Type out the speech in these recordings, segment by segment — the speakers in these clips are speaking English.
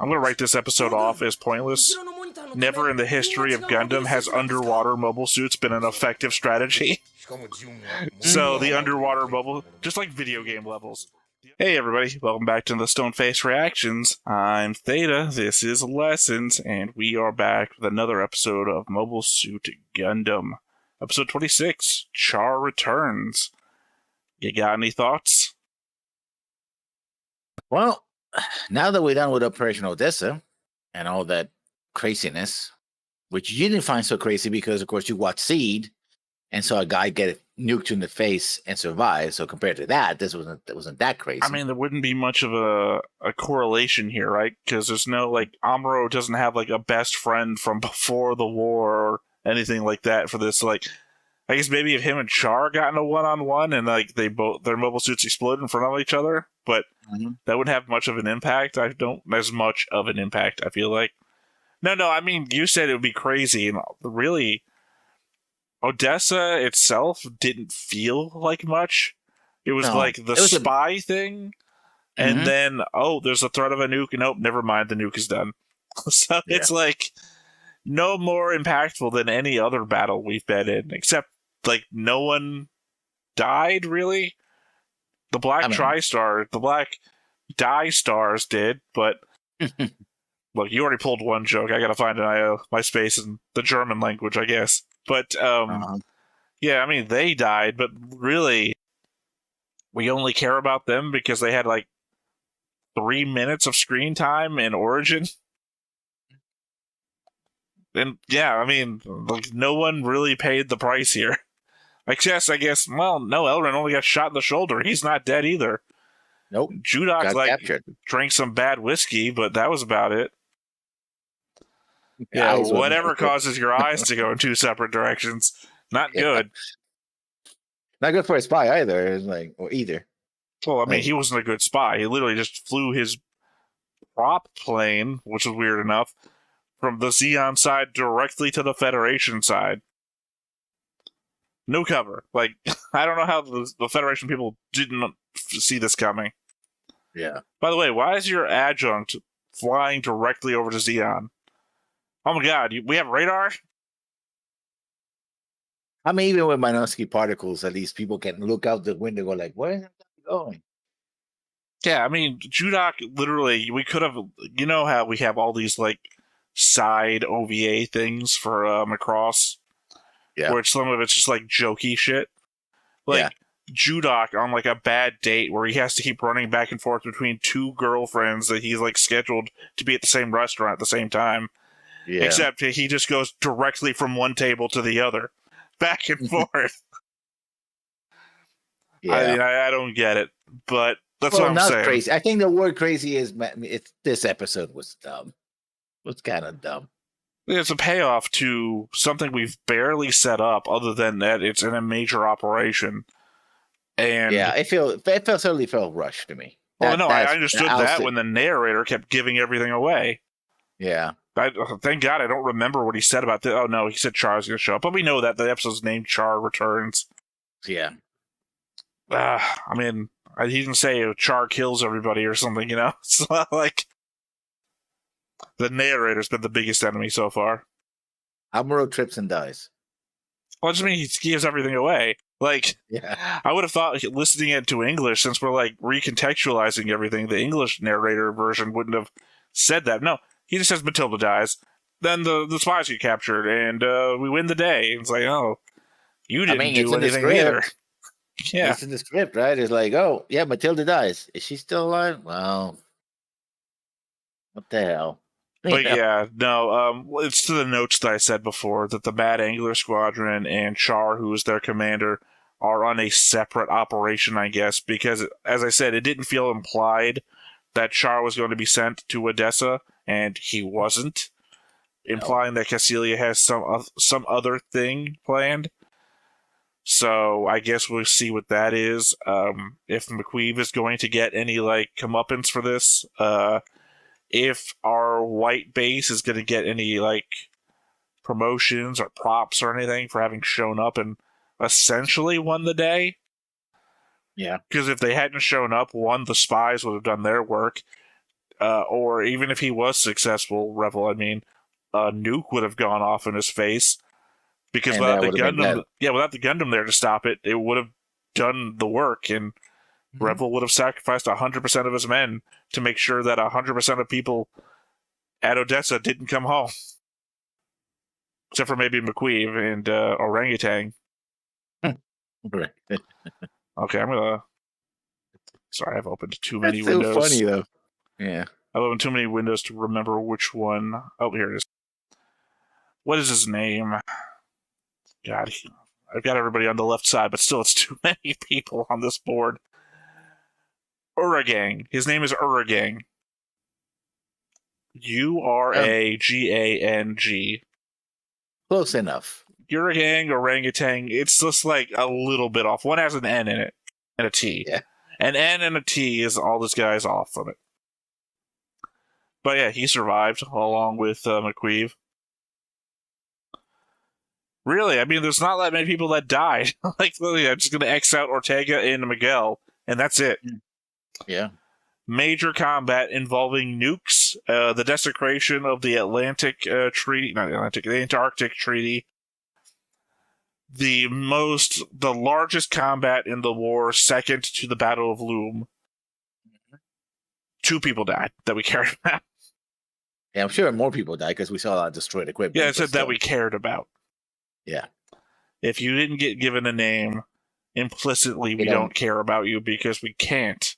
I'm going to write this episode off as pointless. Never in the history of Gundam has underwater mobile suits been an effective strategy. So the underwater mobile, just like video game levels. Hey everybody, welcome back to the Stoneface Reactions. I'm Theta, this is Lessons, and we are back with another episode of Mobile Suit Gundam. Episode 26, Char Returns. You got any thoughts? Well, now that we're done with Operation Odessa and all that craziness, which you didn't find so crazy because, of course, you watched Seed and saw a guy get nuked in the face and survive. So compared to that, this wasn't that crazy. I mean, there wouldn't be much of a correlation here, right? Because there's no, like, Amuro doesn't have, like, a best friend from before the war or anything like that for this. Like, I guess maybe if him and Char got in a one-on-one and, like, their mobile suits explode in front of each other, but that wouldn't have much of an impact. As much of an impact, I feel like. No, I mean, you said it would be crazy, and really, Odessa itself didn't feel like much. It was like the spy thing, and then, there's a threat of a nuke, nope, never mind, the nuke is done. So it's like, no more impactful than any other battle we've been in, except, like, no one died, really? The Black TriStar, the Black Die Stars did, but look, you already pulled one joke. I gotta find my space in the German language, I guess. But yeah, I mean, they died, but really, we only care about them because they had like 3 minutes of screen time in Origin. And yeah, I mean, like, no one really paid the price here. Like, yes, I guess, well, no, Elrin only got shot in the shoulder. He's not dead either. Nope. Judoc, drank some bad whiskey, but that was about it. Yeah, whatever causes your eyes to go in two separate directions. Not good. Not good for a spy either. It's like, or either. Well, I mean, he wasn't a good spy. He literally just flew his prop plane, which was weird enough, from the Zeon side directly to the Federation side. No cover. Like, I don't know how the Federation people didn't see this coming. Yeah. By the way, why is your adjunct flying directly over to Zeon? Oh my god, we have radar? I mean, even with Minovsky particles, at least people can look out the window and go like, where is that going? Yeah, I mean, Judoc, literally, we could have, you know how we have all these, like, side OVA things for Macross? Yeah. Where some of it's just, like, jokey shit. Like, Judoc on, like, a bad date where he has to keep running back and forth between two girlfriends that he's, like, scheduled to be at the same restaurant at the same time. Yeah. Except he just goes directly from one table to the other. Back and forth. Yeah. I don't get it. But that's what I'm saying. Crazy. I think the word crazy is, this episode was dumb. It was kind of dumb. It's a payoff to something we've barely set up, other than that it's in a major operation. And yeah, it certainly felt rushed to me. I understood that when the narrator kept giving everything away. Yeah. Thank God I don't remember what he said about this. Oh, no, he said Char's going to show up. But we know that the episode's named Char Returns. Yeah. I mean, he didn't say Char kills everybody or something, you know? It's not like... The narrator's been the biggest enemy so far. Amuro trips and dies. Well, I just mean he gives everything away. Like, I would have thought listening it to English, since we're like recontextualizing everything, the English narrator version wouldn't have said that. No, he just says Matilda dies. Then the spies get captured, and we win the day. It's like, oh, you didn't do anything either. Yeah, it's in the script, right? It's like, oh, yeah, Matilda dies. Is she still alive? Well, what the hell? But it's to the notes that I said before that the Mad Angler Squadron and Char, who is their commander, are on a separate operation, I guess, because, as I said, it didn't feel implied that Char was going to be sent to Odessa, and he wasn't, implying that Cassilia has some other thing planned. So I guess we'll see what that is. If McQueeve is going to get any, like, comeuppance for this, if our white base is going to get any, like, promotions or props or anything for having shown up and essentially won the day. Yeah. Because if they hadn't shown up, one, the spies would have done their work. or even if he was successful, Revel, I mean, a nuke would have gone off in his face. Because And without that the would have been Gundam, without the Gundam there to stop it, it would have done the work, and Revel would have sacrificed 100% of his men to make sure that 100% of people at Odessa didn't come home. Except for maybe McQueen and Orangutan. Right. Okay, I'm gonna... Sorry, I've opened too many That's windows. so funny, though. Yeah. I've opened too many windows to remember which one. Oh, here it is. What is his name? God, I've got everybody on the left side, but still, it's too many people on this board. Uragang. His name is Uragang. Uragang. Close enough. Uragang, orangutan, it's just like a little bit off. One has an N in it and a T. Yeah. An N and a T is all this guy's off from it. But yeah, he survived along with McQueen. Really, I mean, there's not that many people that died. Like, literally, I'm just going to X out Ortega and Miguel, and that's it. Yeah. Major combat involving nukes, the desecration of the the Antarctic Treaty, the largest combat in the war, second to the Battle of Loom. 2 people died that we cared about. Yeah, I'm sure more people died because we saw a lot of destroyed equipment. Yeah, I said that we cared about. Yeah. If you didn't get given a name, implicitly we don't care about you because we can't.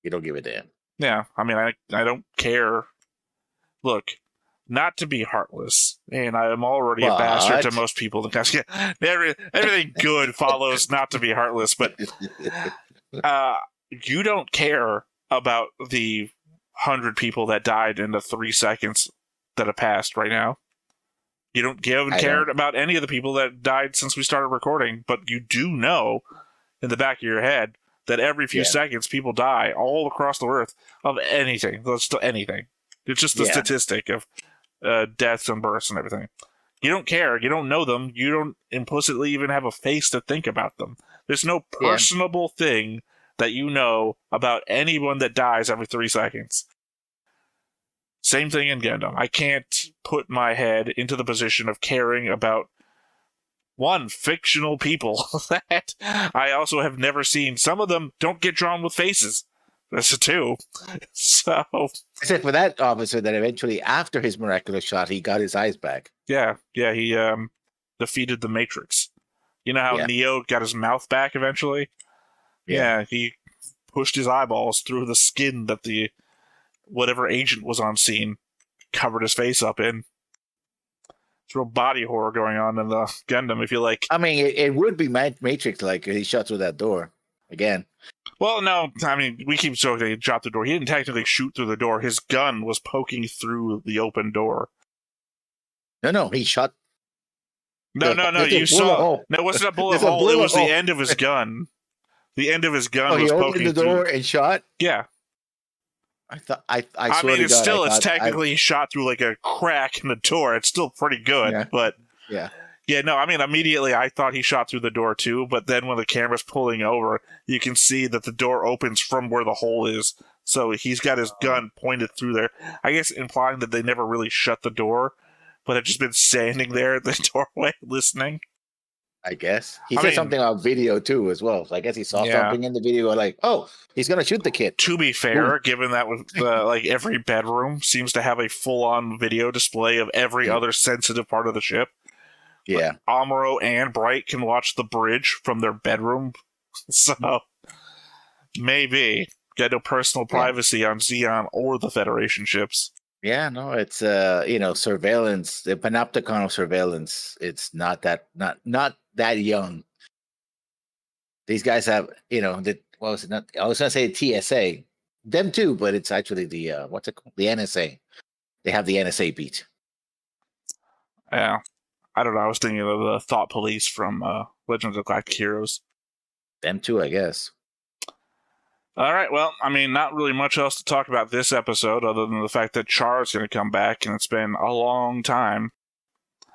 You don't give a damn. Yeah, I mean, I don't care. Look, not to be heartless, and I am already a bastard to most people. Everything good follows not to be heartless, but you don't care about the 100 people that died in the 3 seconds that have passed right now. You don't care about any of the people that died since we started recording, but you do know in the back of your head that every few seconds people die all across the earth of anything. Anything. It's just the statistic of deaths and births and everything. You don't care. You don't know them. You don't implicitly even have a face to think about them. There's no personable thing that you know about anyone that dies every 3 seconds. Same thing in Gundam. I can't put my head into the position of caring about fictional people that I also have never seen. Some of them don't get drawn with faces. That's a 2. So, except for that officer that eventually, after his miraculous shot, he got his eyes back. Yeah, he defeated the Matrix. You know how Neo got his mouth back eventually? Yeah, he pushed his eyeballs through the skin that the whatever agent was on scene covered his face up in. It's real body horror going on in the Gundam, if you like. I mean, it would be Matrix like he shot through that door again. Well, no, I mean, we keep saying he shot the door. He didn't technically shoot through the door. His gun was poking through the open door. No, he shot. No, you saw. No, it wasn't a bullet hole. It was the end of his gun. The end of his gun was poking through. He opened the door and shot? Yeah. I thought. I mean, it's technically shot through like a crack in the door. It's still pretty good, but no. I mean, immediately I thought he shot through the door too. But then when the camera's pulling over, you can see that the door opens from where the hole is. So he's got his gun pointed through there. I guess implying that they never really shut the door, but have just been standing there at the doorway listening. I guess he said something about video too as well. So I guess he saw something in the video like, oh, he's gonna shoot the kid. To be fair, given that like every bedroom seems to have a full-on video display of every other sensitive part of the ship. Yeah, like, Amuro and Bright can watch the bridge from their bedroom, so maybe got no personal privacy on Zeon or the Federation ships. Yeah, no, it's surveillance, the panopticon of surveillance. It's not that young. These guys have, what was it? Not, I was gonna say TSA, them too, but it's actually the what's it called? The NSA. They have the NSA beat. Yeah, I don't know. I was thinking of the Thought Police from Legends of Galactic Heroes. Them too, I guess. All right, well, I mean, not really much else to talk about this episode other than the fact that Char is going to come back, and it's been a long time.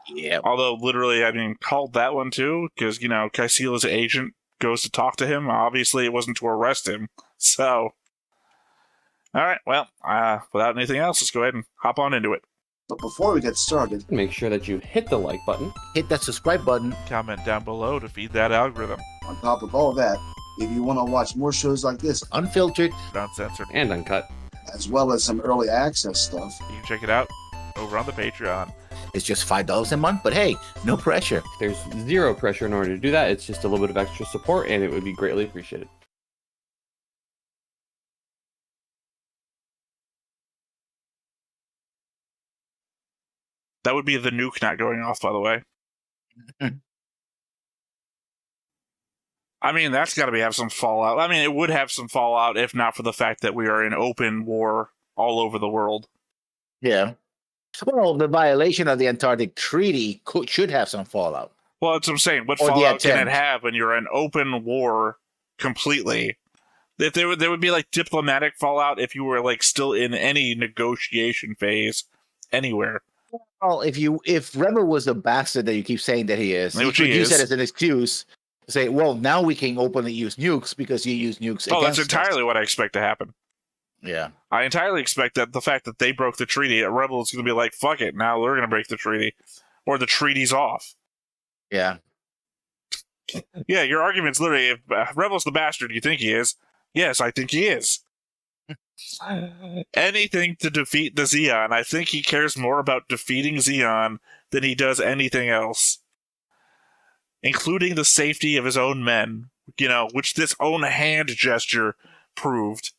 Yeah. Although, literally, I mean, called that one too, because, Kaisila's agent goes to talk to him. Obviously, it wasn't to arrest him, so... All right, well, without anything else, let's go ahead and hop on into it. But before we get started, Make sure that you hit the like button. Hit that subscribe button. Comment down below to feed that algorithm. on top of all that, if you want to watch more shows like this, Unfiltered. Uncensored. And uncut. as well as some early access stuff, You can check it out over on the Patreon. It's just $5 a month, but hey, no pressure. There's zero pressure in order to do that. It's just a little bit of extra support, and it would be greatly appreciated. That would be the nuke not going off, by the way. I mean, that's got to have some fallout. I mean, it would have some fallout if not for the fact that we are in open war all over the world. Yeah. Well, the violation of the Antarctic Treaty should have some fallout. Well, that's what I'm saying. What Or the fallout can it attempt. have when you're in open war completely? If there would be like diplomatic fallout if you were like still in any negotiation phase anywhere. Well, if Rebel was the bastard that you keep saying that he is, you Which could he use is. that as an excuse to say, well, now we can openly use nukes because you use nukes Oh, that's against entirely what I expect to happen. us. Yeah. I entirely expect that the fact that they broke the treaty, a rebel is going to be like, fuck it, now we're going to break the treaty. Or the treaty's off. Yeah. Yeah, your argument's literally, if Rebel's the bastard you think he is, yes, I think he is. Anything to defeat the Zeon. I think he cares more about defeating Zeon than he does anything else. Including the safety of his own men, which this own hand gesture proved.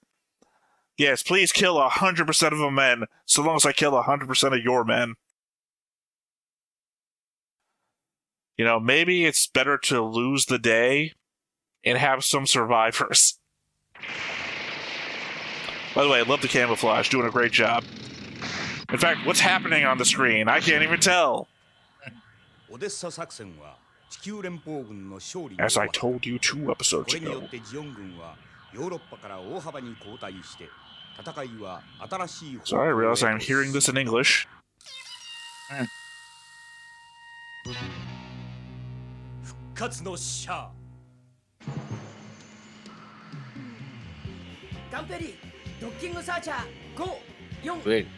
Yes, please kill 100% of the men, so long as I kill 100% of your men. Maybe it's better to lose the day and have some survivors. By the way, I love the camouflage, doing a great job. In fact, what's happening on the screen? I can't even tell. As I told you 2 episodes ago. Sorry, I realize I'm hearing this in English.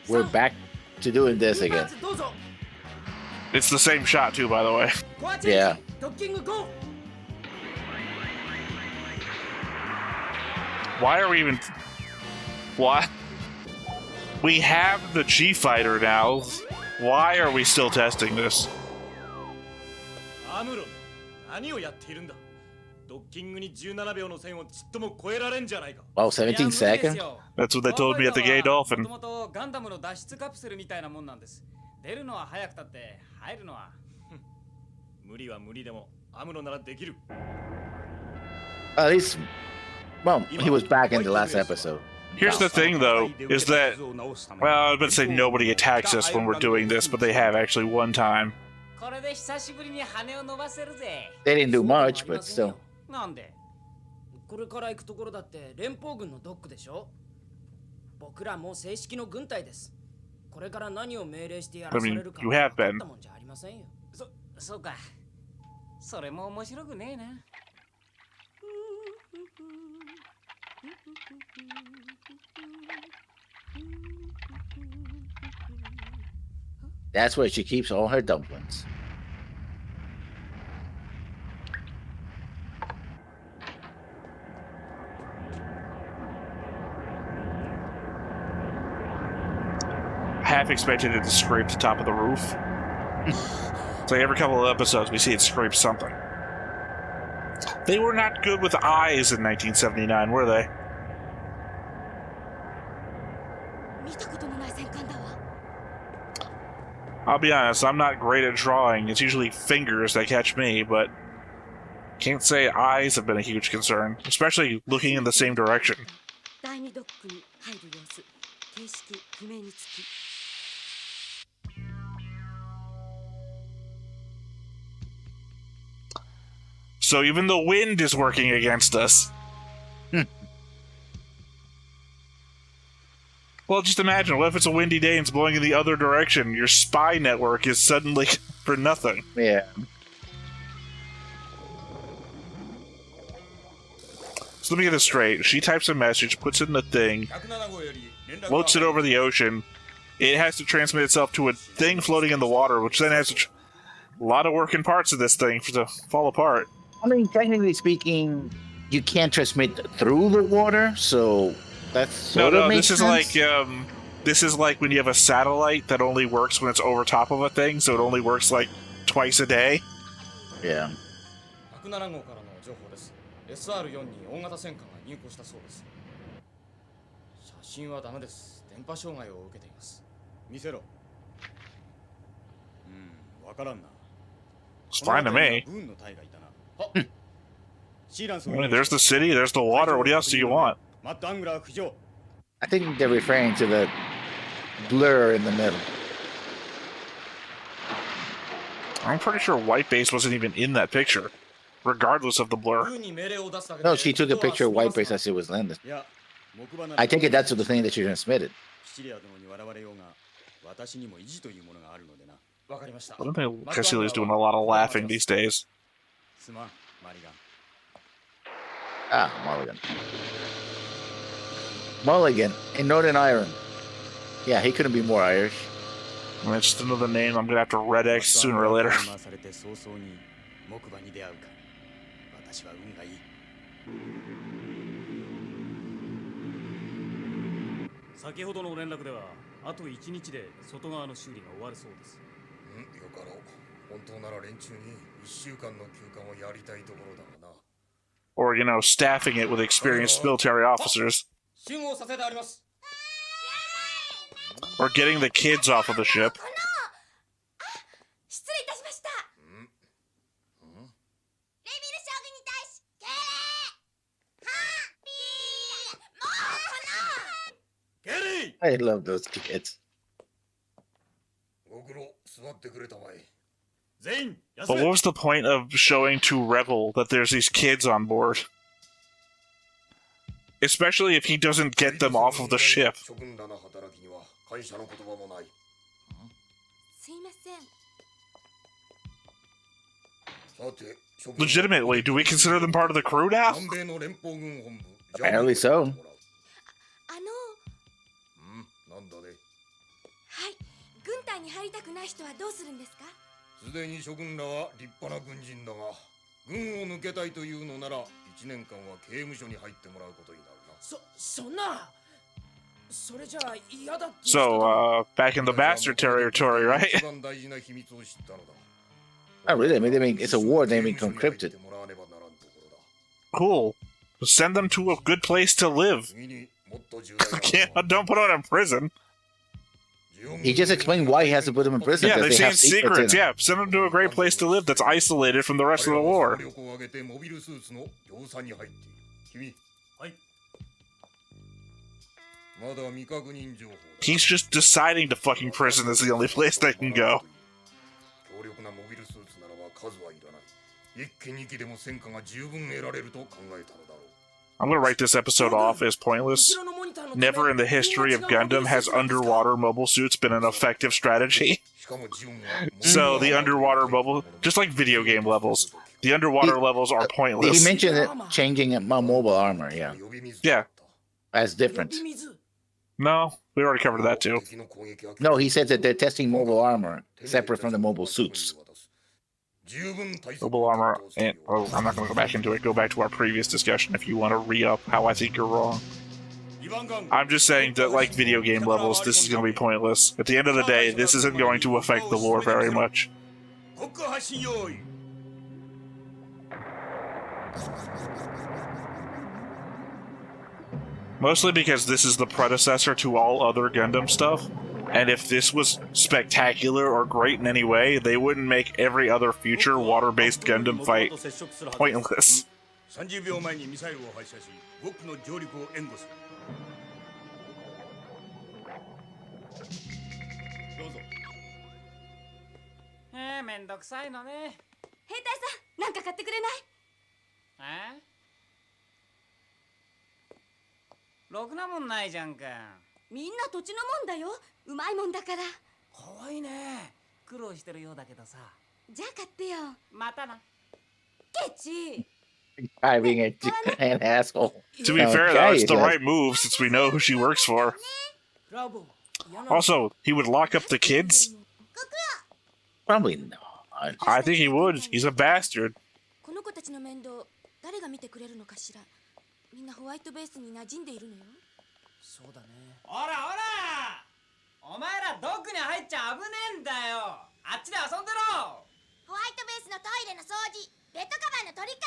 We're back to doing this again. It's the same shot, too, by the way. Yeah. Why are we even... What? We have the G-Fighter now. Why are we still testing this? Wow, 17 seconds? That's what they told me at the Gay Dolphin. At least, well, he was back in the last episode. Here's the thing, though, is that... Well, I was about to say nobody attacks us when we're doing this, but they have actually one time. They didn't do much, but still. これから行くところだって連邦軍のドックでしょ。僕らもう正式の軍隊です。これから何を命令してやらされるか you have been. 分かったもんじゃありませんよ。そうか。それも面白くねえな。That's where she keeps all her dumplings. Half expected it to scrape the top of the roof. It's like every couple of episodes we see it scrape something. They were not good with eyes in 1979, were they? I'll be honest, I'm not great at drawing. It's usually fingers that catch me, but can't say eyes have been a huge concern, especially looking in the same direction. So even the wind is working against us. Well, just imagine, what if it's a windy day and it's blowing in the other direction? Your spy network is suddenly for nothing. Yeah. So let me get this straight. She types a message, puts it in the thing, floats it over the ocean. It has to transmit itself to a thing floating in the water, which then has a lot of working parts of this thing to fall apart. I mean, technically speaking, you can't transmit through the water, so that's sort of makes sense. This is like when you have a satellite that only works when it's over top of a thing, so it only works like twice a day. Yeah. SR4 に大型戦艦が入港したそうです。写真はダメです。電波障害を受けています。見せろ。わからんな。It's fine to me. I mean, there's the city, there's the water. What else do you want? I think they're referring to the blur in the middle. I'm pretty sure White Base wasn't even in that picture, regardless of the blur. No, she took a picture of White Base as it was landed. I take it that's the thing that she transmitted. I don't think Cassili's doing a lot of laughing these days. Ah, Mulligan. Mulligan in Northern Ireland. Yeah, he couldn't be more Irish. I mean, it's just another name I'm gonna have to red X sooner or later. Or, you know, staffing it with experienced military officers. Or getting the kids off of the ship. I love those kids. But what was the point of showing to Rebel that there's these kids on board? Especially if he doesn't get them off of the ship. Legitimately, do we consider them part of the crew now? Apparently so. So, back in the bastard territory, right? Oh, really? I mean, it's a war. They become encrypted. Cool. Send them to a good place to live. Don't put them in prison. He just explained why he has to put them in prison. Yeah, they're they saying have secrets. Yeah, send them to a great place to live that's isolated from the rest of the war. He's just deciding to fucking prison is the only place they can go. I'm gonna write this episode off as pointless. Never in the history of Gundam has underwater mobile suits been an effective strategy. So the underwater mobile, just like video game levels, the underwater levels are pointless. He mentioned it changing mobile armor, yeah. Yeah. That's different. No, we already covered that too. No, he said that they're testing mobile armor separate from the mobile suits. Mobile armor, and I'm not going to go back into it. Go back to our previous discussion if you want to re-up how I think you're wrong. I'm just saying that, like video game levels, this is going to be pointless. At the end of the day, this isn't going to affect the war very much. Mostly because this is the predecessor to all other Gundam stuff, and if this was spectacular or great in any way, they wouldn't make every other future water-based Gundam fight pointless. Driving an asshole. To be fair, though, it's the yes. right move since we know who she works for. ブラボー。嫌な Also, he would lock up the kids? Probably not. I think he would. He's a bastard. この子たちの面倒誰が見てくれるのかしら。みんなホワイトベースに馴染んでいるのよ。そうだね。ほらほらお前らドックに入っちゃ危ねえんだよ。あっちで遊んでろ。ホワイトベースのトイレの掃除、ベッドカバーの取り替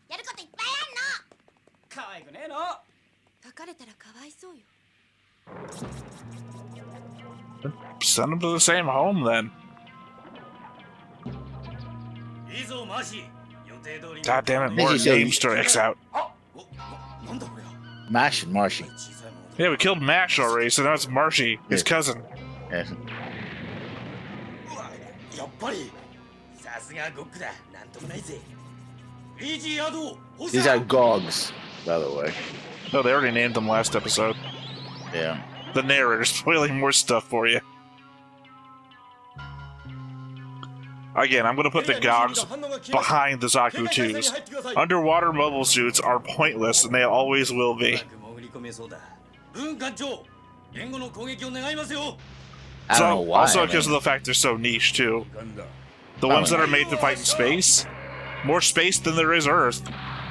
え、やることいっぱいあんの。可愛くねえの。書かれたらかわいそうよ。 Send him to the same home, then. いいぞマーシー。予定通りに God damn it, more Maybe names to X out. なんだこれ。 Mash and Marshy. 小さいものだ。 Yeah, we killed Mash already, so now it's Marshy, his cousin. Yes. うわやっぱり。さすがゴックだ。なんともないぜ。イージーアド。 These are Gogs, by the way. No, they already named them last episode. Yeah. The narrator's spoiling more stuff for you. Again, I'm gonna put the Gogs behind the Zaku 2s. Underwater mobile suits are pointless, and they always will be. 潜り込めそうだ。軍艦長。言語の攻撃を願いますよ。 I don't know why. Also, I because of mean, the fact they're so niche, too. ガンダ。 The ones that are made to fight in space, more space than there is Earth.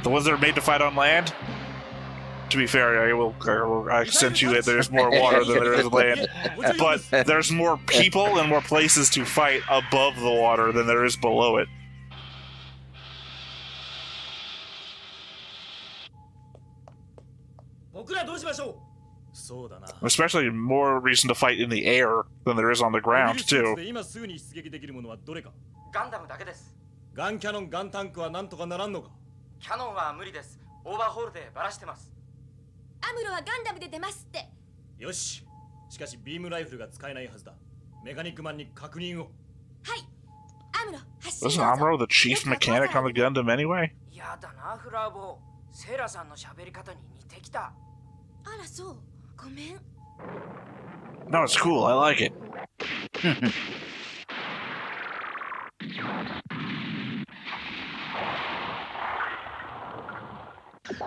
The ones that are made to fight on land, to be fair, I sent you it. There's more water than there is land, but there's more people and more places to fight above the water than there is below it. 僕らどうしましょう。そうだな。 Especially more reason to fight in the air than there is on the ground, too. 今すぐに出撃できるものはどれか。ガンダムだけです。ガンキャノン、ガンタンクはなんとかならんのか。キャノンは無理です。オーバーホールでバラしてます。アムロはガンダムで出ますって。よし。しかしビームライフルが使えないはずだ。メカニックマンに確認を。はい。アムロ、発進 Wasn't どうぞ。 Amuro the chief mechanic on the Gundam anyway? やだなフラーボー。セイラさんの喋り方に似てきた。あらそう。ごめん。 No, it's cool. I like it.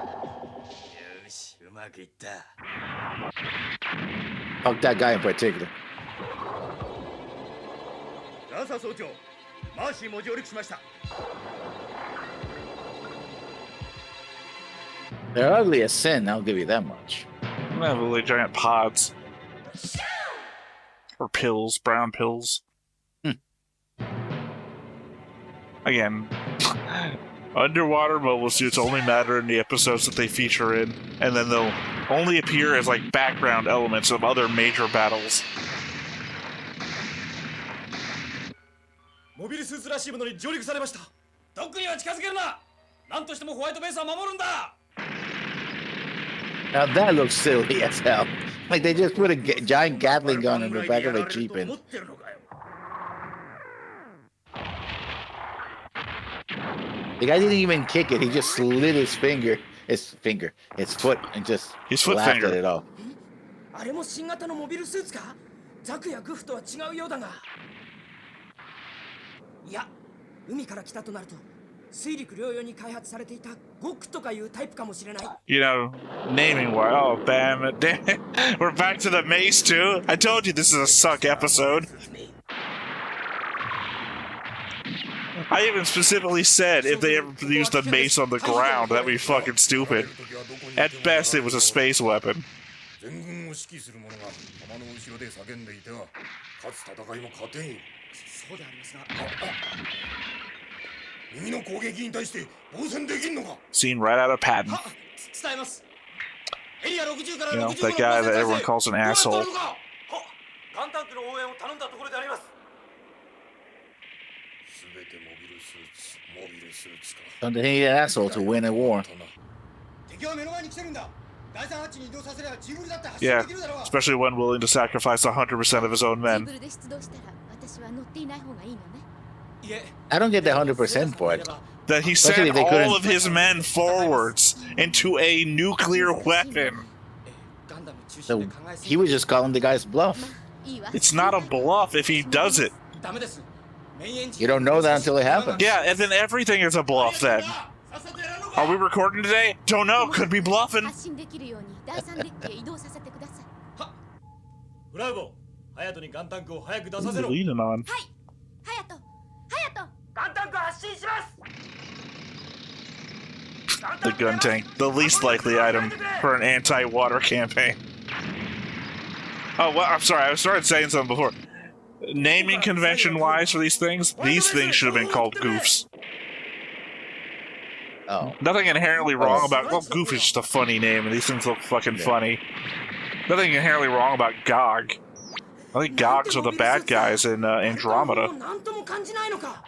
よし、うまくいった。 fuck that guy in particular. ラーサ総長、マーシーも上陸しました。 They're ugly as sin, I'll give you that much. They have really giant pods. Or pills, brown pills. Again, underwater mobile suits only matter in the episodes that they feature in, and then they'll only appear as like background elements of other major battles. モビルスーツらしいものに上陸されました。ドックには近づけるな。なんとしてもホワイトベースは守るんだ。 Now that looks silly as hell. Like they just put a giant Gatling gun in the back of a Jeep and the guy didn't even kick it. He just slid his foot, and just His foot laughed finger. at it all. あれも新型のモビルスーツか。ザクやグフとは違うようだが。いや、海から来たとなると水陸両用に開発されていたゴックとかいうタイプかもしれない。 You know, naming wise. Oh, bam it. Damn it. We're back to the mace, too. I told you this is a suck episode. I even specifically said if they ever used the mace on the ground, that'd be fucking stupid. At best, it was a space weapon. 全軍を指揮する者が浜の後ろで叫んでいては勝つ戦いも勝てんよ。そうでありますが。右の攻撃に対して防戦できんのか。 Seen right out of Patton. 伝えます。エリア60から You know, 65 that guy that everyone calls an asshole. ガンタンクの応援を頼んだところであります。すべてモビルスーツか。 Don't they need an asshole to win a war? 敵は目の前に来てるんだ。第3ハッチに移動させればジブルだって発 Yeah, 進できるだろう。 especially when willing to sacrifice 100% of his own ジ men. ブルで出動したら私は乗っていない方がいいのね。いえ、 I don't get the 100% for it. That he Especially sent if they couldn't- all of his men forwards into a nuclear weapon. ガンダム中心 So で考えす he ぎ was just calling the guy's bluff. いいわ。 It's not a bluff if he does it. ダメです。メインエンジン You don't know that until it happens. Yeah, and then everything is a bluff then. さっさとやらんの Are we recording today? Don't know. Could be bluffing. 発信できるように第3デッキへ移動させてください。フラウボ、ハヤトにガンタンクを早く出 What さ are せ you ろ。 leaning on? ハヤト、ハヤト。ガンタンク発進します。 The gun tank. The least likely item for an anti-water campaign. Oh, well, I'm sorry. I started saying something before. Naming convention-wise for these things should have been called goofs. Oh, Nothing inherently wrong about... Well, goof is just a funny name, and these things look fucking funny. Nothing inherently wrong about Gog. I think Gogs are the bad guys in Andromeda. なんとも感じないのか。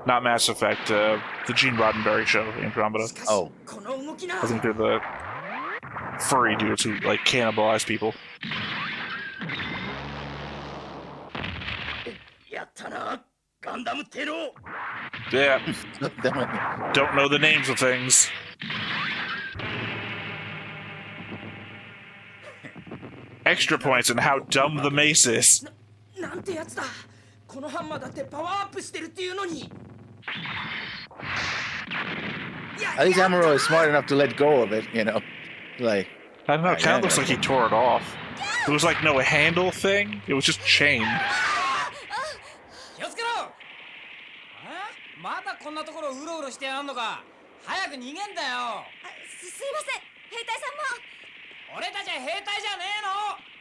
Not Mass Effect, the Gene Roddenberry show, Andromeda. しかし Oh. この動きな I think they're the furry dudes who, like, cannibalize people. やったな、ガンダムテロ。 Yeah, don't know the names of things. Extra points in how dumb the mace is. なんてやつだ。このハンマーだってパワーアップしてるっていうのに。 at least Amuro is smart enough to let go of it, you know. Like, I don't know, it kind of looks like he tore it off. There was like no handle thing, it was just chain. 気をつけろ。まだこんなところうろうろしてやがんのか。早く逃げんだよ。すいません、兵隊さんも。俺たちは兵隊じゃねえの。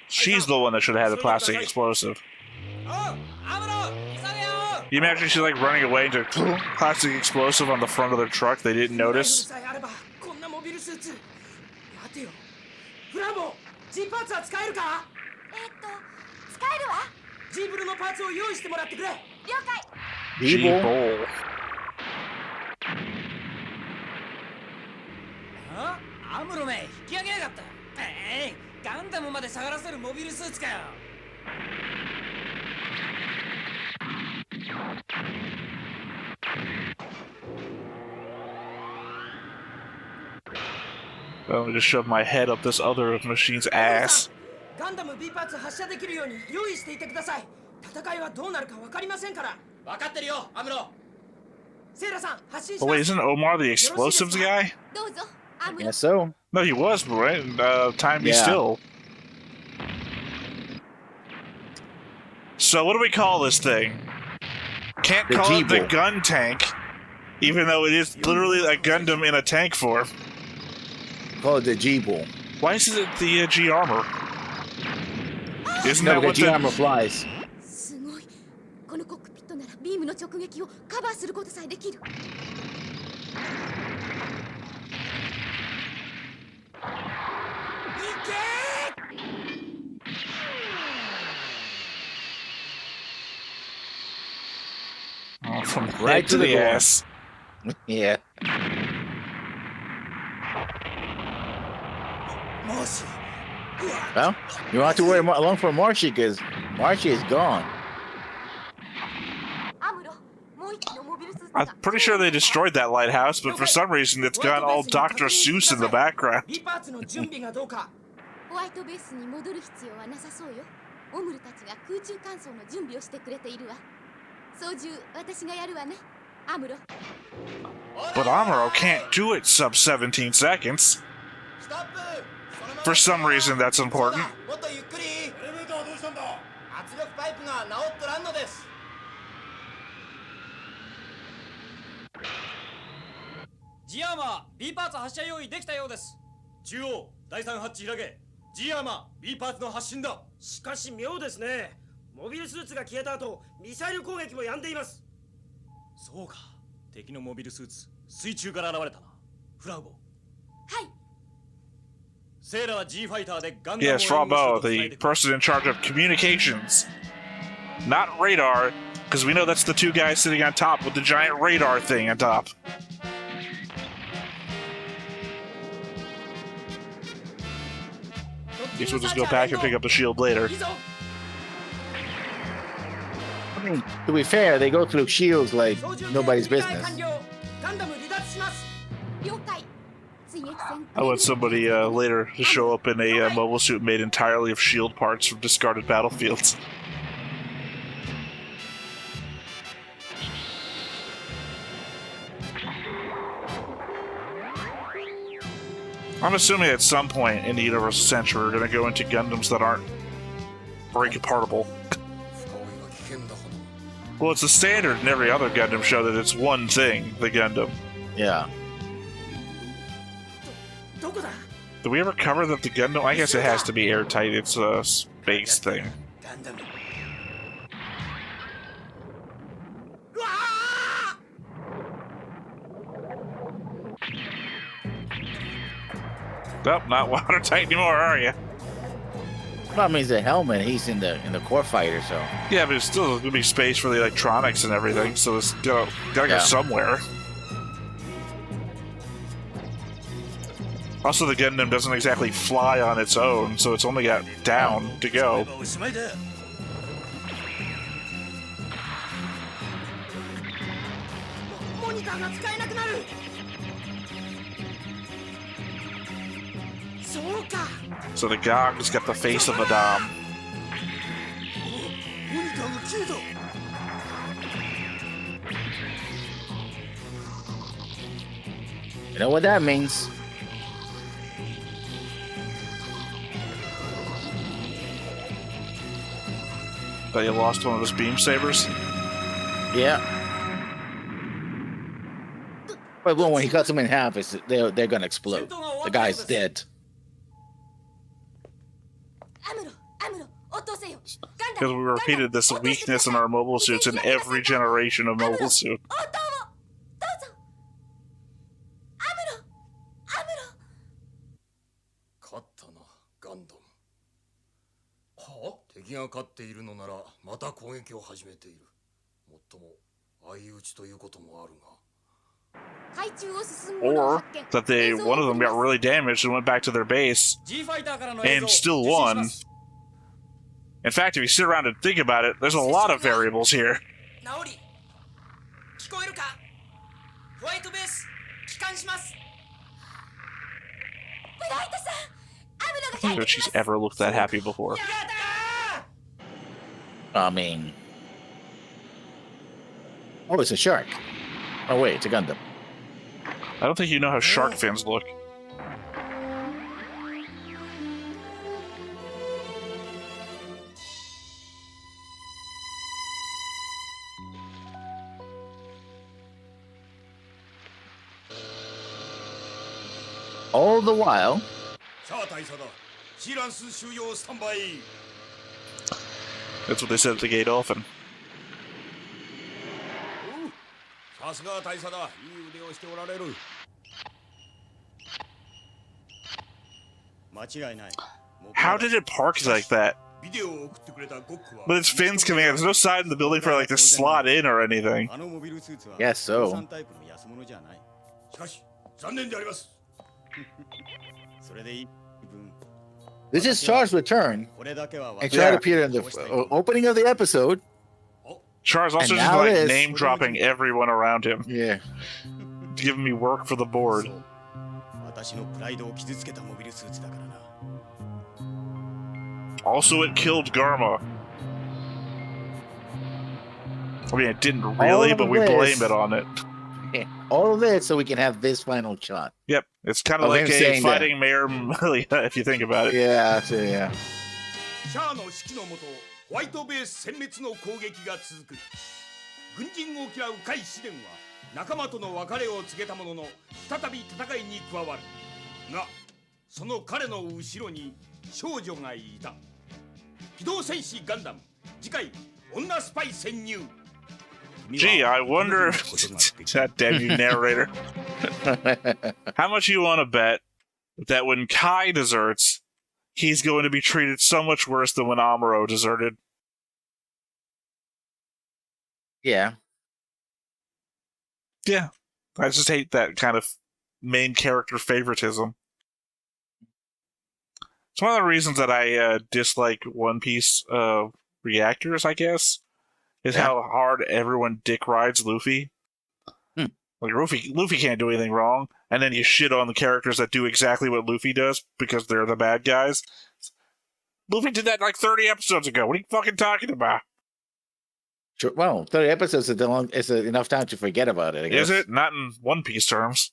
She's the one that should have had the plastic explosive. おう、アムロ、急げよ。 You imagine she's like running away into plastic explosive on the front of their truck they didn't notice? さえあればこんなモビルスーツ。待てよ。フランボ、G パーツは使えるか。使えるわ。ジーブルのパーツを用意してもらってくれ。了解。 G-Bowl. アムロめ、引き上げやがった。ガンダムまで下がらせるモビルスーツかよ。 Let me just shove my head up this other machine's ass. ガンダム B パーツ発射できるように用意していてください。戦いはどうなるかわかりませんから。分かってるよ、アムロ。セイラさん、発進し Oh ま wait, す。 isn't Omar the explosives guy? どうぞ、アムロ。 yes, so. No, he was, right? Time be Yeah. still. So what do we call this thing? Can't The call it the G-Bull. gun tank, even though it is literally a Gundam in a tank form. Call it the G-Bull. Why is it the G armor? Isn't No, that the what G-Armor the... flies. すごい。このコックピットならビームの直撃をカバーすることさえできる。 Oh, from Right head to to the the door. ass. Yeah. もし。 Well, you don't have to worry along for Marshy because Marshy is gone. アムロ、もう一機のモビルスーツ I'm が。 pretty sure they destroyed that lighthouse, but for some reason it's got all Dr. Seuss in the background. B パーツの準備がどうか。ホワイトベースに戻る必要はなさそうよ。オムルたちが空中乾燥の準備をしてくれているわ。操縦、私がやるわね。アムロ。 But Amuro can't do it sub 17 seconds. ストップ。 For some reason that's important. もっとゆっくり。エレベーターはどうしたんだ。圧力パイプが直っとらんのです。G アーマー B パーツ発射用意できたようです。中央第3ハッチ開け。G アーマー B パーツの発進だ。しかし妙ですね。モビルスーツが消えた後、ミサイル攻撃も止んでいます。そうか。敵のモビルスーツ水中から現れたな。フラウボ。はい。セイラは G ファイターでガンダムを Yes, Frabo, the person in charge of communications. Not radar, because we know that's the two guys sitting on top with the giant radar thing on top. Guess we'll just go back and pick up the shield later. いいぞ。 I mean, to be fair, they go through shields like 操縦 nobody's 切り替え business. 完了。ガンダム離脱します。了解。追撃戦。 I want somebody later to show up in a mobile suit made entirely of shield parts from discarded battlefields. I'm assuming at some point in the Universal Century we're going to go into Gundams that aren't break apartable. 深追いは危険だほど Well, it's a standard in every other Gundam show that it's one thing, the Gundam. Yeah. どこだ Did we ever cover that the Gundam? I guess it has to be airtight. It's a space thing. ガンダム Nope, not watertight anymore, are you? Well, I mean, the helmet. He's in the core fighter, so Yeah, but it's still going to be space for the electronics and everything, so it's gotta go Yeah. somewhere. Also, the Gundam doesn't exactly fly on its own, so it's only got down to go. おしまいだ モニターが使えなくなるそうか So the Gog's got the face of a Dom. モニターが消えた you know what that means. That you lost one of those beam sabers. Yeah. But when he cuts them in half, they're gonna explode. The guy's dead. アムロアムロ応答せよガンダ Because ム we repeated this weakness in our mobile suits in every generation of mobile suit. 応答をどうぞアムロアムロ勝ったなガンダムはあ敵が勝っているのならまた攻撃を始めているもっとも相打ちということもあるが 海中を進むものを Or 発見 that one of them got really damaged and went back to their base G ファイターからの映像 and still 受信し won. ます In fact, if you sit around and think about it, there's a lot of variables here. 直り聞こえるかホワイトベース帰還しますブライトさん I don't know if she's ever looked that happy before. やった I mean, oh, it's a shark. Oh wait, it's a Gundam. I don't think you know how shark fins look. All the while, シャア大佐だシーランス収容スタンバイ That's what they said at the Gay Dolphin. さすが大佐だいい腕をしておられる間違いない How did it park like that? ビデオを送ってくれたゴックは With its fins coming out, there's no side in the building for like to slot in or anything. あのモビルスーツは Yes, so. 量産タイプの安物じゃないしかし残念でありますそれでいい this is Char's return, これだけは and Yeah. Char appeared in the opening of the episode. Char's also And just now like this- name dropping everyone around him, Yeah. giving me work for the board. そう私のプライドを傷つけたモビルスーツだからな Also, it killed Garma. I mean, it didn't really, of but we this- blame it on it. All of it so we can have this final shot. Yep, it's kind of Of like him a saying that. fighting Mayor Melia, if you think about it. Yeah, so yeah. シャアの指揮のもとホワイトベース殲滅の攻撃が続く軍人を嫌う海試練は仲間との別れを告げたものの再び戦いに加わるがその彼の後ろに少女がいた機動戦士ガンダム次回女スパイ潜入 Gee, I wonder if... God damn you, narrator. How much you want to bet that when Kai deserts, he's going to be treated so much worse than when Amuro deserted? Yeah. Yeah. I just hate that kind of main character favoritism. It's one of the reasons that I dislike One Piece reactors, I guess, is Yeah. how hard everyone dick rides Luffy. Like, Luffy can't do anything wrong, and then you shit on the characters that do exactly what Luffy does because they're the bad guys. Luffy did that like 30 episodes ago. What are you fucking talking about? Sure. Well, 30 episodes is enough time to forget about it, I guess. Is it? Not in One Piece terms.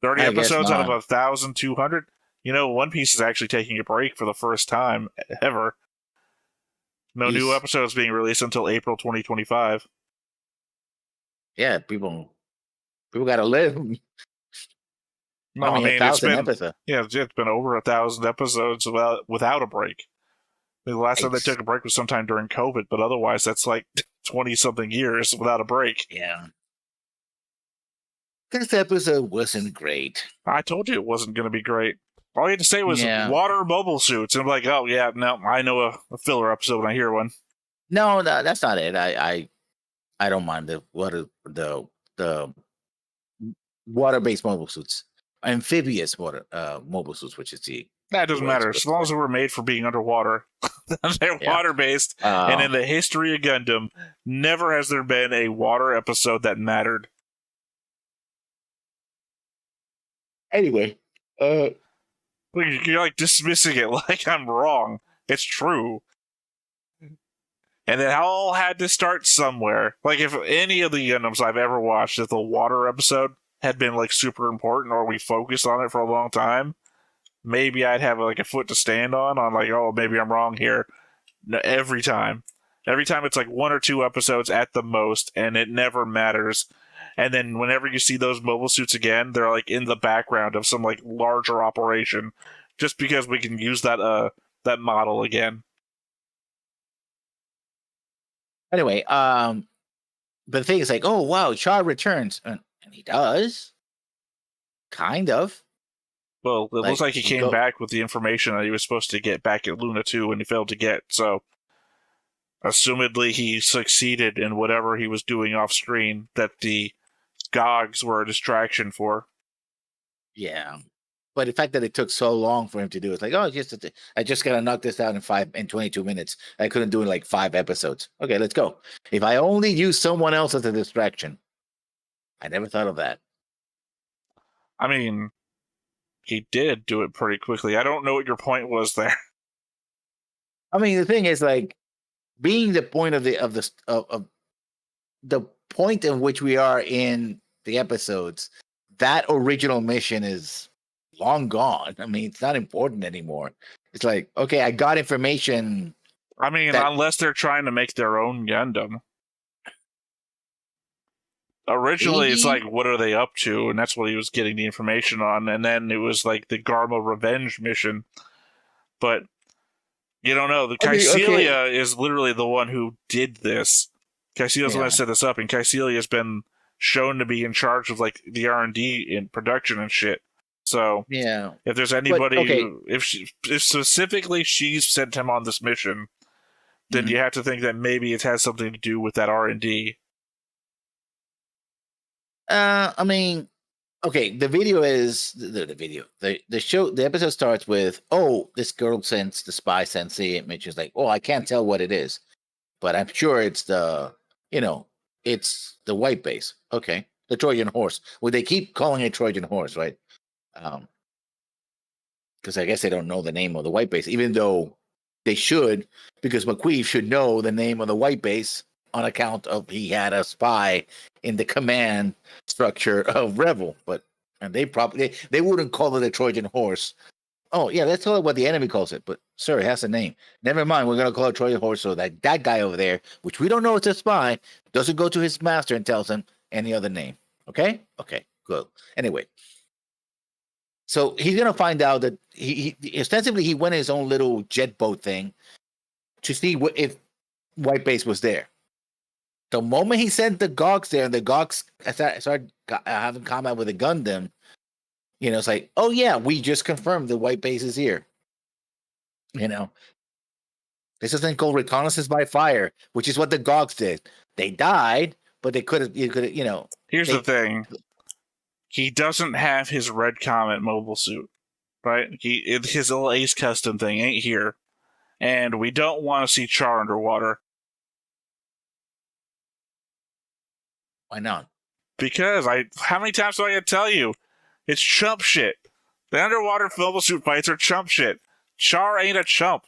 30 I guess episodes out of not. 1,200? One Piece is actually taking a break for the first time ever. No new Jeez. episodes being released until April 2025. Yeah, people got to live. No, I mean, it's 1,000 been episodes. it's been over 1,000 episodes without a break. The last time they It's- took a break was sometime during COVID, but otherwise that's like 20-something years without a break. Yeah. This episode wasn't great. I told you it wasn't going to be great. All you had to say was Yeah. water mobile suits, and I'm like, oh yeah, no, I know a filler episode when I hear one. No, that's not it. I don't mind the water-based mobile suits, amphibious mobile suits, which is the That doesn't way it's matter as supposed to long as they were made for being underwater. They're Yeah. water based, and in the history of Gundam, never has there been a water episode that mattered. Anyway, You're like dismissing it like I'm wrong. It's true. And it all had to start somewhere. Like if any of the Gundams I've ever watched, if the water episode had been like super important or we focused on it for a long time, maybe I'd have like a foot to stand on like, oh, maybe I'm wrong here. No, every time it's like 1 or 2 episodes at the most, and it never matters. And then whenever you see those mobile suits again, they're like in the background of some like larger operation, just because we can use that model again. anyway, but the thing is like, oh wow, Char returns, and he does, kind of. Well, it looks like he he came go- back with the information that he was supposed to get back at Luna 2 and he failed to get, so assumedly he succeeded in whatever he was doing off screen that the Gogs were a distraction for. Yeah, but the fact that it took so long for him to do it's like, oh, I just gotta knock this out in 22 minutes. I couldn't do it in like 5 episodes. Okay, let's go. If I only use someone else as a distraction, I never thought of that. I mean, he did do it pretty quickly. I don't know what your point was there. I mean, the thing is like being the point of the point in which we are in the episodes. That original mission is long gone. I mean, it's not important anymore. It's like, okay, I got information. I mean, unless they're trying to make their own Gundam. Originally, it's like, what are they up to? And that's what he was getting the information on. And then it was like the Garma Revenge mission. But you don't know. The Caecilia is literally the one who did this. Caecilia's the one that set this up, and Caecilia's been shown to be in charge of like the R&D in production and shit. So Yeah, if there's anybody, if specifically she's sent him on this mission, then you have to think that maybe it has something to do with that R&D. I mean, okay. The video is the show. The episode starts with, oh, this girl the spy sends the image. Is like, oh, I can't tell what it is, but I'm sure it's it's the white base. Okay, the Trojan horse. Well, they keep calling it Trojan horse, right? Because I guess they don't know the name of the white base, even though they should, because McQueen should know the name of the white base on account of he had a spy in the command structure of Rebel. And they wouldn't call it a Trojan horse. Oh yeah, let's call it what the enemy calls it. But sir, it has a name. Never mind, we're gonna call it Trojan horse so that guy over there, which we don't know is a spy, doesn't go to his master and tells him any other name. Okay, good. Anyway. So he's gonna find out that he ostensibly he went his own little jet boat thing to see if White Base was there. The moment he sent the Gogs there, and the Gogs started having combat with the Gundam, it's like, oh yeah, we just confirmed the White Base is here. This isn't called reconnaissance by fire, which is what the Gogs did. They died, but they could have. Here's the thing. He doesn't have his Red Comet mobile suit, right? His little Ace Custom thing ain't here. And we don't want to see Char underwater. Why not? Because how many times do I gotta tell you? It's chump shit. The underwater mobile suit fights are chump shit. Char ain't a chump.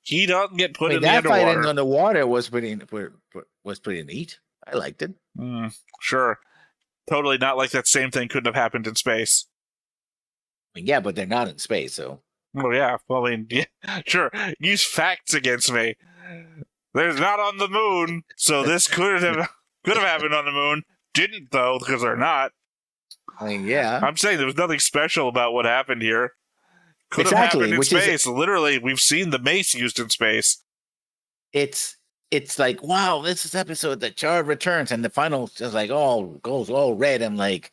He doesn't get put in the underwater. That fight in the water was pretty neat. I liked it. Sure. Totally not like that same thing couldn't have happened in space. Yeah, but they're not in space, so. Well, yeah. Well, I mean, yeah, sure. Use facts against me. They're not on the moon, so this could have happened on the moon. Didn't though, because they're not. I mean, yeah. I'm saying there was nothing special about what happened here. Could have Exactly, happened in which space. Literally, we've seen the mace used in space. It's like, wow, this is episode that Char returns, and the final just like goes all red. I'm like,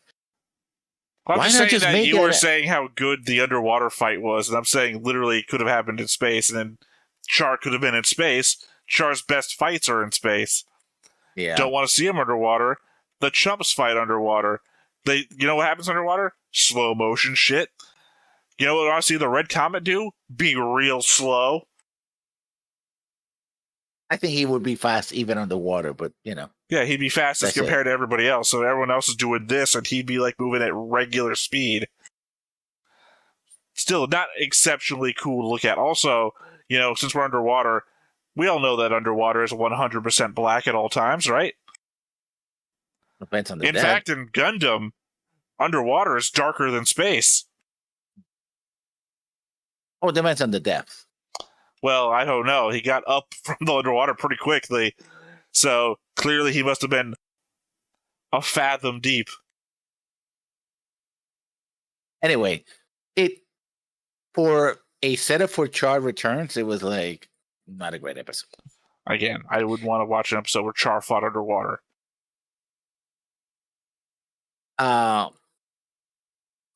I'm why just not saying just that make you were it saying how good the underwater fight was, and I'm saying literally it could have happened in space, and then Char could have been in space. Char's best fights are in space. yeah. Don't want to see him underwater. The chumps fight underwater. You know what happens underwater? Slow motion shit. You know what I want to see the red comet do? Be real slow. I think he would be fast even underwater, but Yeah, he'd be fastest That's compared to everybody else. So everyone else is doing this, and he'd be like moving at regular speed. Still, not exceptionally cool to look at. Also, since we're underwater, we all know that underwater is 100% black at all times, right? depends on the In depth. fact, in Gundam, underwater is darker than space. Oh, it depends on the depth. Well, I don't know. He got up from the underwater pretty quickly, so clearly he must have been a fathom deep. Anyway, for a setup for Char Returns, it was like not a great episode. Again, I would want to watch an episode where Char fought underwater.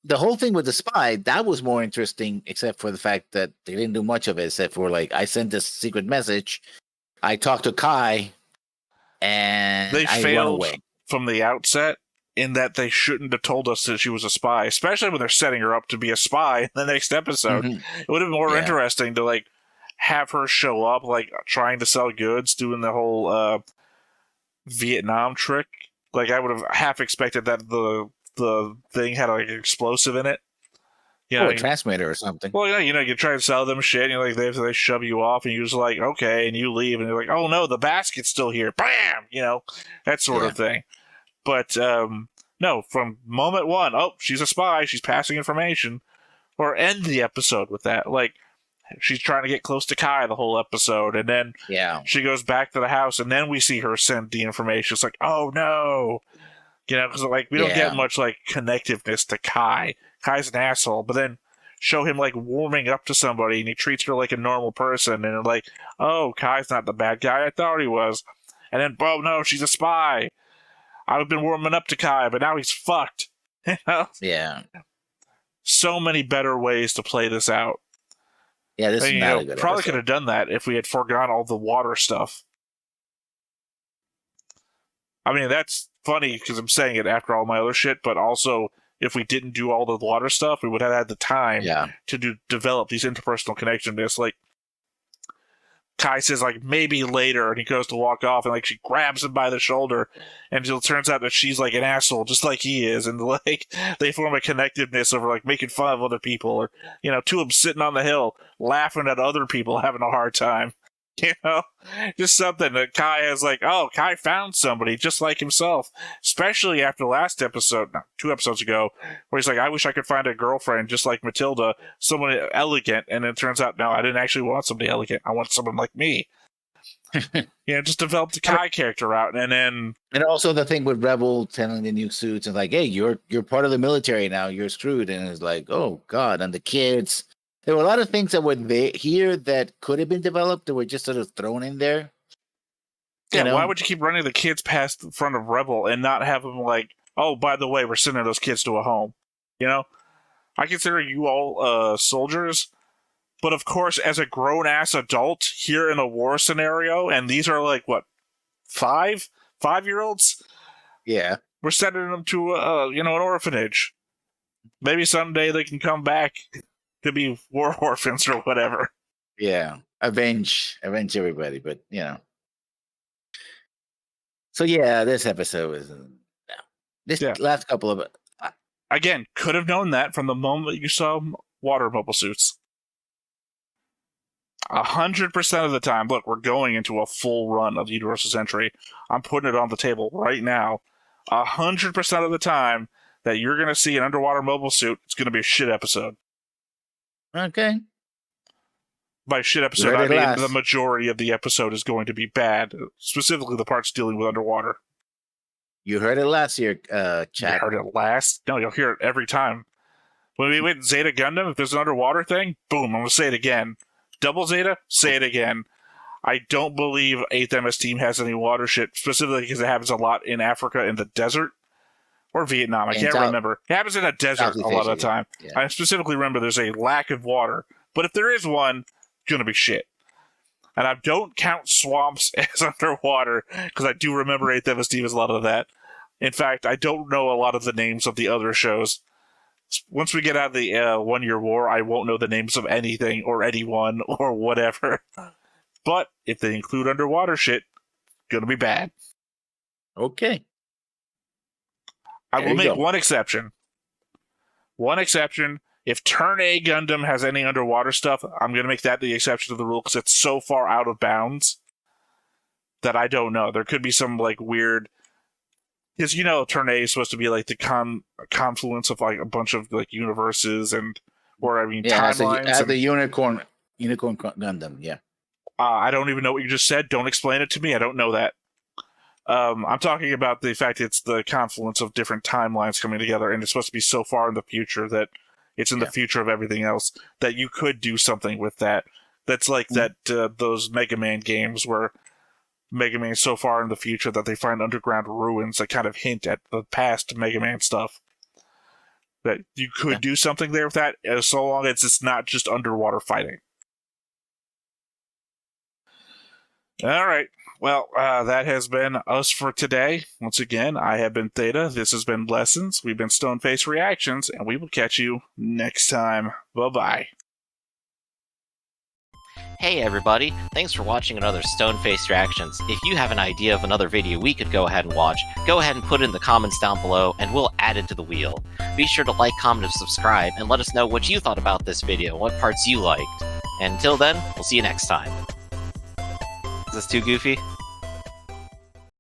The whole thing with the spy, that was more interesting, except for the fact that they didn't do much of it, except for like, I sent this secret message, I talked to Kai, and They I run failed away. from the outset in that they shouldn't have told us that she was a spy, especially when they're setting her up to be a spy in the next episode. Mhm. It would have been more Yeah. interesting to like have her show up like trying to sell goods, doing the whole Vietnam trick. Like I would have half expected that the thing had like an explosive in it. A transmitter or something. Well, you try to sell them shit, and you're like, they shove you off, and you're just like, okay, and you leave, and you're like, oh no, the basket's still here, bam, that sort of thing. But no, from moment one, oh, she's a spy, she's passing information, or end the episode with that, like she's trying to get close to Kai the whole episode, and then she goes back to the house, and then we see her send the information. It's like, oh no, because like we don't get much like connectiveness to Kai. Kai's an asshole, but then show him like warming up to somebody, and he treats her like a normal person, and like, oh, Kai's not the bad guy I thought he was, and then, oh no, she's a spy. I've been warming up to Kai, but now he's fucked. Yeah. So many better ways to play this out. Yeah, this is not a good probably episode. could have done that if we had forgone all the water stuff. I mean, that's funny because I'm saying it after all my other shit, but also if we didn't do all the water stuff, we would have had the time to develop these interpersonal connections. Like Kai says, like maybe later, and he goes to walk off, and like she grabs him by the shoulder, and it turns out that she's like an asshole, just like he is, and like they form a connectiveness over like making fun of other people, or two of them sitting on the hill laughing at other people having a hard time. Just something that Kai has like, oh, Kai found somebody just like himself, especially after the last episode, no, 2 episodes ago, where he's like, I wish I could find a girlfriend just like Matilda, someone elegant, and it turns out, no, I didn't actually want somebody elegant, I want someone like me. Just develop the Kai character out, and then... And also the thing with Rebel telling the new suits, and like, hey, you're part of the military now, you're screwed, and it's like, oh god, and the kids... There were a lot of things that were here that could have been developed that were just sort of thrown in there. Yeah, why would you keep running the kids past the front of Rebel and not have them like, oh, by the way, we're sending those kids to a home? I consider you all soldiers, but of course, as a grown-ass adult here in a war scenario, and these are like, what, 5-year-olds? Yeah. We're sending them to, an orphanage. Maybe someday they can come back to be war orphans or whatever. Yeah, avenge everybody, but So yeah, this episode is last couple of again, could have known that from the moment you saw water bubble suits. 100% of the time. Look, we're going into a full run of Universal Century. I'm putting it on the table right now. 100% of the time, that you're going to see an underwater mobile suit. It's going to be a shit episode. Okay. By shit episode, I mean the majority of the episode is going to be bad, specifically the parts dealing with underwater. You heard it last year, chat. You heard it last? No, you'll hear it every time. When we went Zeta Gundam, if there's an underwater thing, boom, I'm going to say it again. Double Zeta, say it again. I don't believe 8th MS Team has any water shit, specifically because it happens a lot in Africa in the desert. Or Vietnam, I can't remember. It happens in a desert a lot of the time. Yeah. I specifically remember there's a lack of water. But if there is one, it's going to be shit. And I don't count swamps as underwater, because I do remember 8th MS Team has a lot of that. In fact, I don't know a lot of the names of the other shows. Once we get out of the 1 Year War, I won't know the names of anything or anyone or whatever. But if they include underwater shit, gonna be bad. Okay. I will make one exception. One exception. If Turn A Gundam has any underwater stuff, I'm gonna make that the exception to the rule because it's so far out of bounds that I don't know. There could be some like weird. Because Turn A is supposed to be like the confluence of like a bunch of like universes timelines. As the unicorn Gundam, yeah. I don't even know what you just said. Don't explain it to me. I don't know that. I'm talking about the fact it's the confluence of different timelines coming together, and it's supposed to be so far in the future that it's in the future of everything else that you could do something with that. That's like those Mega Man games where Mega Man is so far in the future that they find underground ruins that kind of hint at the past Mega Man stuff. That you could do something there with that, so long as it's not just underwater fighting. All right. Well, that has been us for today. Once again, I have been Theta. This has been Lessons. We've been Stoneface Reactions, and we will catch you next time. Bye-bye. Hey everybody, thanks for watching another Stoneface Reactions. If you have an idea of another video we could go ahead and watch, go ahead and put it in the comments down below and we'll add it to the wheel. Be sure to like, comment, and subscribe and let us know what you thought about this video, what parts you liked. And until then, we'll see you next time. Is this too goofy?